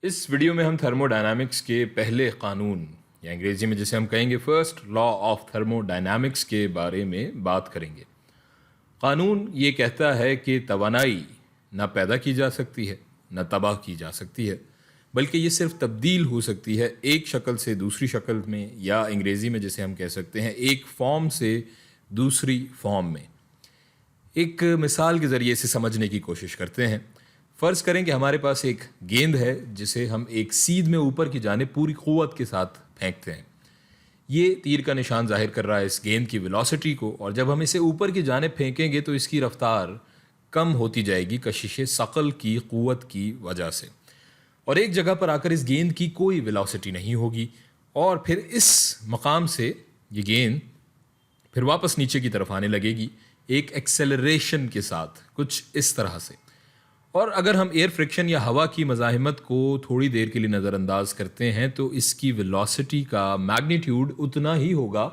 اس video میں ہم thermo dynamics کے پہلے قانون یا انگریزی میں جسے ہم کہیں گے first law of thermo dynamics کے بارے میں بات کریں گے۔ قانون یہ کہتا ہے کہ توانائی نہ پیدا کی جا سکتی ہے نہ تباہ کی جا سکتی ہے، بلکہ یہ صرف تبدیل ہو سکتی ہے ایک شکل سے دوسری شکل میں، یا انگریزی میں جسے ہم کہہ سکتے ہیں ایک فارم سے دوسری فارم میں۔ ایک مثال کے ذریعے اسے سمجھنے کی کوشش کرتے ہیں۔ فرض کریں کہ ہمارے پاس ایک گیند ہے جسے ہم ایک سیدھ میں اوپر کی جانب پوری قوت کے ساتھ پھینکتے ہیں۔ یہ تیر کا نشان ظاہر کر رہا ہے اس گیند کی ویلوسٹی کو، اور جب ہم اسے اوپر کی جانب پھینکیں گے تو اس کی رفتار کم ہوتی جائے گی کشش ثقل کی قوت کی وجہ سے، اور ایک جگہ پر آ کر اس گیند کی کوئی ویلوسٹی نہیں ہوگی، اور پھر اس مقام سے یہ گیند پھر واپس نیچے کی طرف آنے لگے گی ایک ایکسیلریشن کے ساتھ، کچھ اس طرح سے۔ اور اگر ہم ایئر فرکشن یا ہوا کی مزاحمت کو تھوڑی دیر کے لیے نظر انداز کرتے ہیں تو اس کی ویلوسٹی کا میگنیٹیوڈ اتنا ہی ہوگا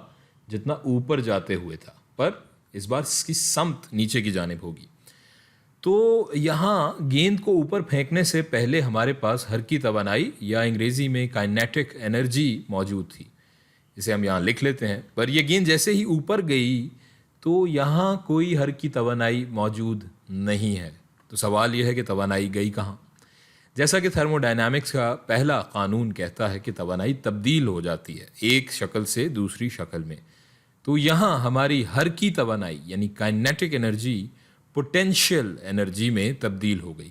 جتنا اوپر جاتے ہوئے تھا، پر اس بار اس کی سمت نیچے کی جانب ہوگی۔ تو یہاں گیند کو اوپر پھینکنے سے پہلے ہمارے پاس حرکی توانائی یا انگریزی میں کائنیٹک انرجی موجود تھی، اسے ہم یہاں لکھ لیتے ہیں۔ پر یہ گیند جیسے ہی اوپر گئی تو یہاں کوئی حرکی توانائی موجود نہیں ہے۔ تو سوال یہ ہے کہ توانائی گئی کہاں؟ جیسا کہ تھرمو ڈائنامکس کا پہلا قانون کہتا ہے کہ توانائی تبدیل ہو جاتی ہے ایک شکل سے دوسری شکل میں، تو یہاں ہماری حرکی توانائی یعنی کائنیٹک انرجی پوٹینشیل انرجی میں تبدیل ہو گئی۔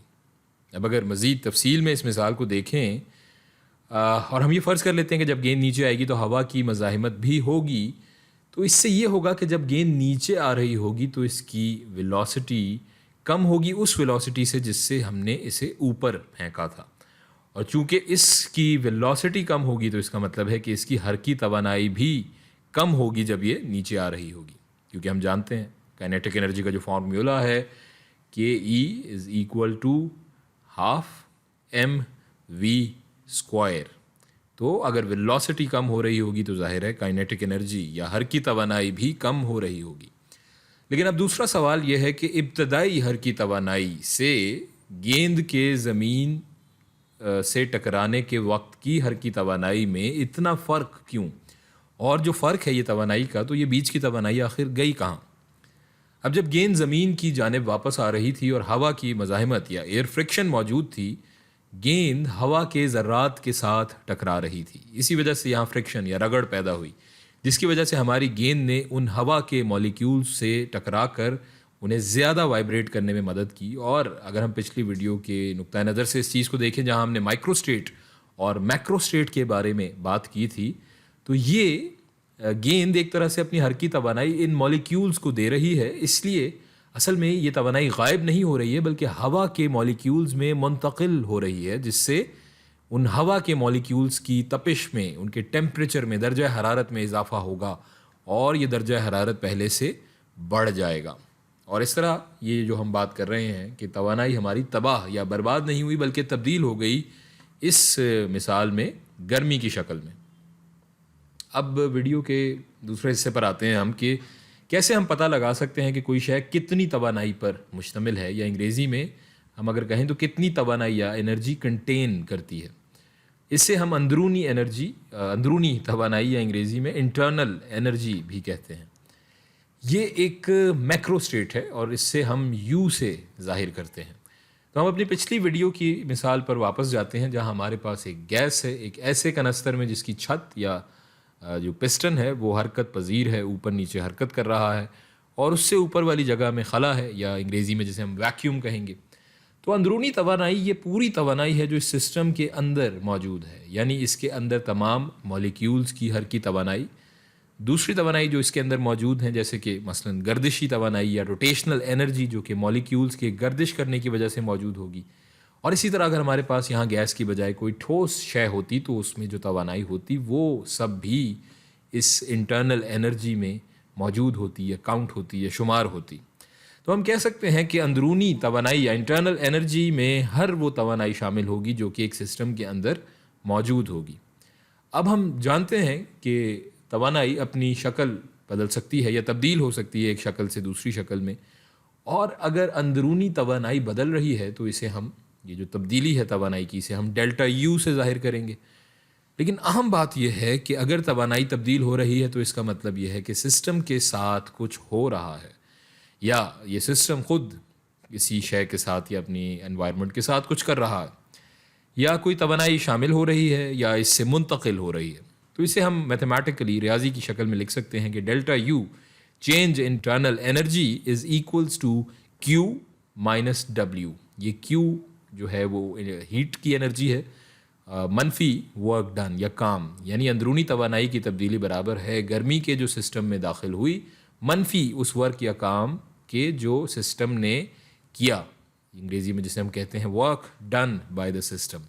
اب اگر مزید تفصیل میں اس مثال کو دیکھیں اور ہم یہ فرض کر لیتے ہیں کہ جب گیند نیچے آئے گی تو ہوا کی مزاحمت بھی ہوگی، تو اس سے یہ ہوگا کہ جب گیند نیچے آ رہی ہوگی تو اس کی ویلوسٹی کم ہوگی اس ویلوسٹی سے جس سے ہم نے اسے اوپر پھینکا تھا، اور چونکہ اس کی ویلوسٹی کم ہوگی تو اس کا مطلب ہے کہ اس کی حرکی توانائی بھی کم ہوگی جب یہ نیچے آ رہی ہوگی، کیونکہ ہم جانتے ہیں کائنیٹک انرجی کا جو فارمولا ہے کہ E = ½ mv²۔ تو اگر ویلوسٹی کم ہو رہی ہوگی تو ظاہر ہے کائنیٹک انرجی یا حرکی توانائی بھی کم ہو رہی ہوگی۔ لیکن اب دوسرا سوال یہ ہے کہ ابتدائی حرکی توانائی سے گیند کے زمین سے ٹکرانے کے وقت کی حرکی توانائی میں اتنا فرق کیوں؟ اور جو فرق ہے یہ توانائی کا، تو یہ بیچ کی توانائی آخر گئی کہاں؟ اب جب گیند زمین کی جانب واپس آ رہی تھی اور ہوا کی مزاحمت یا ایئر فرکشن موجود تھی، گیند ہوا کے ذرات کے ساتھ ٹکرا رہی تھی، اسی وجہ سے یہاں فرکشن یا رگڑ پیدا ہوئی، جس کی وجہ سے ہماری گیند نے ان ہوا کے مالیکیولز سے ٹکرا کر انہیں زیادہ وائبریٹ کرنے میں مدد کی۔ اور اگر ہم پچھلی ویڈیو کے نقطۂ نظر سے اس چیز کو دیکھیں جہاں ہم نے مائکرو اسٹیٹ اور میکرو اسٹیٹ کے بارے میں بات کی تھی، تو یہ گیند ایک طرح سے اپنی حرکی توانائی ان مالیکیولز کو دے رہی ہے، اس لیے اصل میں یہ توانائی غائب نہیں ہو رہی ہے بلکہ ہوا کے مالیکیولز میں منتقل ہو رہی ہے، جس سے ان ہوا کے مالیکیولز کی تپش میں، ان کے ٹیمپریچر میں، درجہ حرارت میں اضافہ ہوگا، اور یہ درجہ حرارت پہلے سے بڑھ جائے گا۔ اور اس طرح یہ جو ہم بات کر رہے ہیں کہ توانائی ہماری تباہ یا برباد نہیں ہوئی بلکہ تبدیل ہو گئی، اس مثال میں گرمی کی شکل میں۔ اب ویڈیو کے دوسرے حصے پر آتے ہیں ہم کہ کیسے ہم پتہ لگا سکتے ہیں کہ کوئی شے کتنی توانائی پر مشتمل ہے، یا انگریزی میں ہم اگر کہیں تو کتنی توانائی یا انرجی کنٹین کرتی ہے۔ اس سے ہم اندرونی توانائی یا انگریزی میں انٹرنل انرجی بھی کہتے ہیں۔ یہ ایک میکرو اسٹیٹ ہے اور اس سے ہم یو سے ظاہر کرتے ہیں۔ تو ہم اپنی پچھلی ویڈیو کی مثال پر واپس جاتے ہیں جہاں ہمارے پاس ایک گیس ہے، ایک ایسے کنستر میں جس کی چھت یا جو پسٹن ہے وہ حرکت پذیر ہے، اوپر نیچے حرکت کر رہا ہے، اور اس سے اوپر والی جگہ میں خلا ہے یا انگریزی میں جسے ہم ویکیوم کہیں گے۔ تو اندرونی توانائی یہ پوری توانائی ہے جو اس سسٹم کے اندر موجود ہے، یعنی اس کے اندر تمام مالیکیولز کی حرکی توانائی۔ دوسری توانائی جو اس کے اندر موجود ہیں جیسے کہ مثلا گردشی توانائی یا روٹیشنل انرجی جو کہ مالیکیولز کے گردش کرنے کی وجہ سے موجود ہوگی۔ اور اسی طرح اگر ہمارے پاس یہاں گیس کی بجائے کوئی ٹھوس شے ہوتی تو اس میں جو توانائی ہوتی وہ سب بھی اس انٹرنل انرجی میں موجود ہوتی ہے، کاؤنٹ ہوتی ہے، شمار ہوتی۔ تو ہم کہہ سکتے ہیں کہ اندرونی توانائی یا انٹرنل انرجی میں ہر وہ توانائی شامل ہوگی جو کہ ایک سسٹم کے اندر موجود ہوگی۔ اب ہم جانتے ہیں کہ توانائی اپنی شکل بدل سکتی ہے یا تبدیل ہو سکتی ہے ایک شکل سے دوسری شکل میں، اور اگر اندرونی توانائی بدل رہی ہے تو اسے ہم یہ جو تبدیلی ہے توانائی کی، اسے ہم ڈیلٹا یو سے ظاہر کریں گے. لیکن اہم بات یہ ہے کہ اگر توانائی تبدیل ہو رہی ہے تو اس کا مطلب یہ ہے کہ سسٹم کے ساتھ کچھ ہو رہا ہے، یا یہ سسٹم خود کسی شے کے ساتھ یا اپنی انوائرمنٹ کے ساتھ کچھ کر رہا ہے، یا کوئی توانائی شامل ہو رہی ہے یا اس سے منتقل ہو رہی ہے. تو اسے ہم میتھمیٹیکلی ریاضی کی شکل میں لکھ سکتے ہیں کہ delta U change internal energy is equals to Q minus W. یہ کیو جو ہے وہ ہیٹ کی انرجی ہے، منفی ورک ڈن یا کام، یعنی اندرونی توانائی کی تبدیلی برابر ہے گرمی کے جو سسٹم میں داخل ہوئی منفی اس ورک یا کام کے جو سسٹم نے کیا، انگریزی میں جسے ہم کہتے ہیں work done by the system.